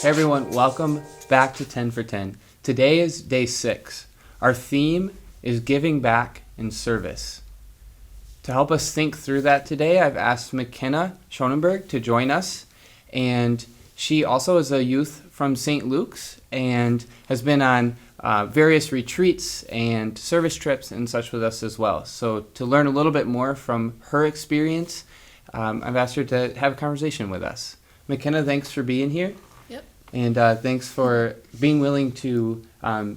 Hey everyone, welcome back to 10 for 10. Today is day 6. Our theme is giving back in service. To help us think through that today, I've asked McKenna Schonenberg to join us, and she also is a youth from St. Luke's and has been on various retreats and service trips and such with us as well. So to learn a little bit more from her experience, I've asked her to have a conversation with us. McKenna, thanks for being here. Yep. And thanks for being willing to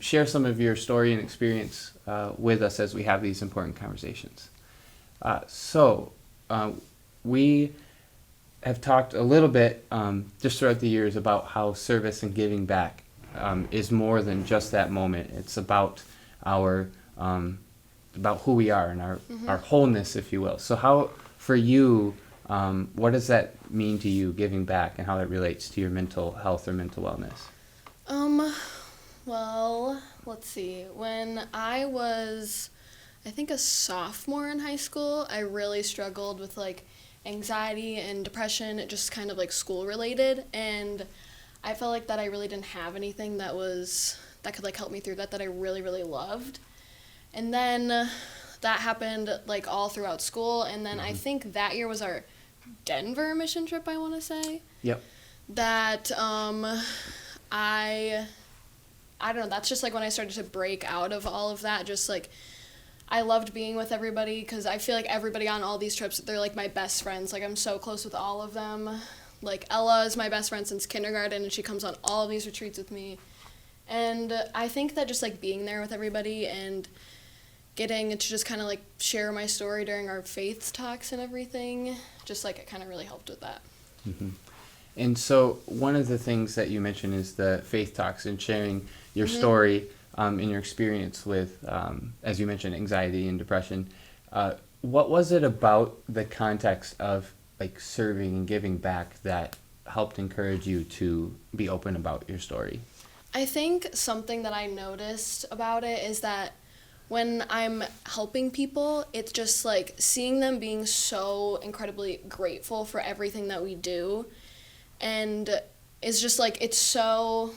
share some of your story and experience with us as we have these important conversations. So we have talked a little bit just throughout the years about how service and giving back is more than just that moment. It's about our about who we are and our wholeness, if you will. So how, for you, what does that mean to you, giving back, and how it relates to your mental health or mental wellness? Well, let's see. When I was, I think, a sophomore in high school, I really struggled with, anxiety and depression, just kind of, school-related, and I felt like that I really didn't have anything that could, help me through that I really, really loved. And then that happened, all throughout school, and then I think that year was our Denver mission trip, I want to say. Yep. That, I don't know, that's just, when I started to break out of all of that, just, I loved being with everybody, because I feel like everybody on all these trips, they're, my best friends. I'm so close with all of them. Ella is my best friend since kindergarten, and she comes on all of these retreats with me. And I think that just, being there with everybody and getting to just kind of, share my story during our faith talks and everything, just, it kind of really helped with that. Mm-hmm. And so one of the things that you mentioned is the faith talks and sharing your story and your experience with, as you mentioned, anxiety and depression. What was it about the context of serving and giving back that helped encourage you to be open about your story? I think something that I noticed about it is that when I'm helping people, it's just seeing them being so incredibly grateful for everything that we do. And it's just it's so,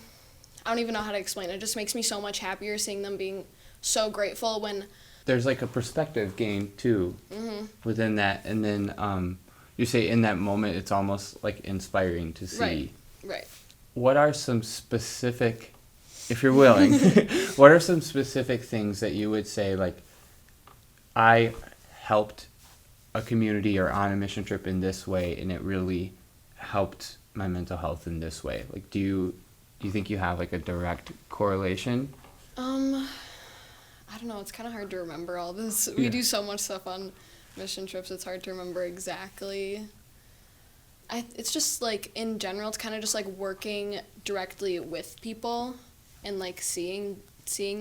I don't even know how to explain it. It just makes me so much happier seeing them being so grateful when there's a perspective gain too within that. And then you say in that moment, it's almost inspiring to see. Right. What are some specific, if you're willing, what are some specific things that you would say, I helped a community or on a mission trip in this way, and it really helped my mental health in this way? Do you think you have a direct correlation? I don't know. It's kind of hard to remember all this. We do so much stuff on mission trips. It's hard to remember exactly. It's just in general, it's kind of just working directly with people and seeing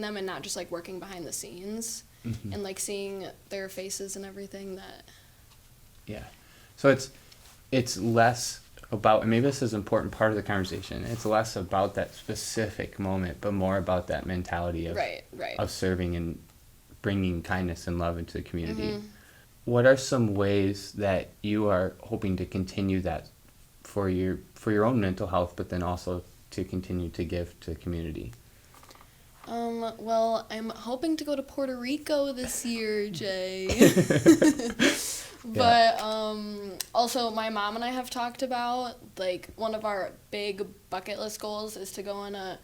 them and not just working behind the scenes and seeing their faces and everything that. Yeah. So it's less about, and maybe this is an important part of the conversation, it's less about that specific moment, but more about that mentality of of serving and bringing kindness and love into the community. What are some ways that you are hoping to continue that for your own mental health, but then also to continue to give to the community? Well, I'm hoping to go to Puerto Rico this year, Jay. But also my mom and I have talked about one of our big bucket list goals is to go on a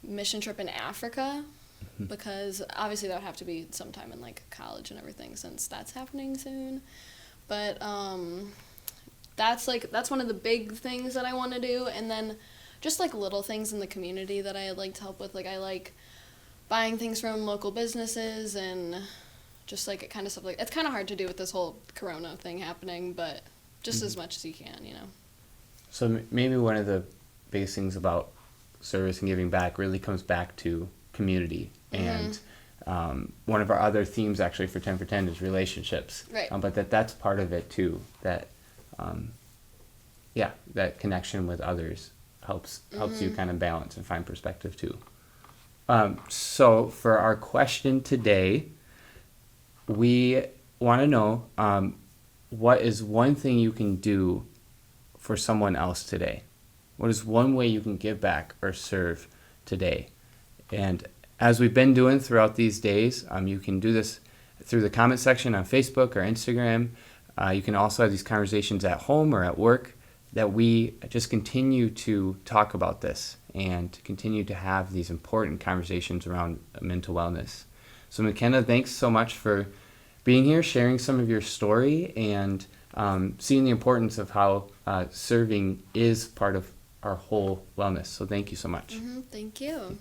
mission trip in Africa, because obviously that would have to be sometime in college and everything, since that's happening soon. But that's one of the big things that I want to do. And then just little things in the community that I like to help with. I like buying things from local businesses and just kind of stuff it's kind of hard to do with this whole corona thing happening, but just as much as you can, So maybe one of the biggest things about service and giving back really comes back to community. And one of our other themes actually for 10 for 10 is relationships. Right. But that's part of it too, that that connection with others helps you kind of balance and find perspective too. So for our question today, we want to know what is one thing you can do for someone else today? What is one way you can give back or serve today? And as we've been doing throughout these days, you can do this through the comment section on Facebook or Instagram. You can also have these conversations at home or at work, that we just continue to talk about this and continue to have these important conversations around mental wellness. So McKenna, thanks so much for being here, sharing some of your story, and seeing the importance of how serving is part of our whole wellness. So thank you so much. Thank you.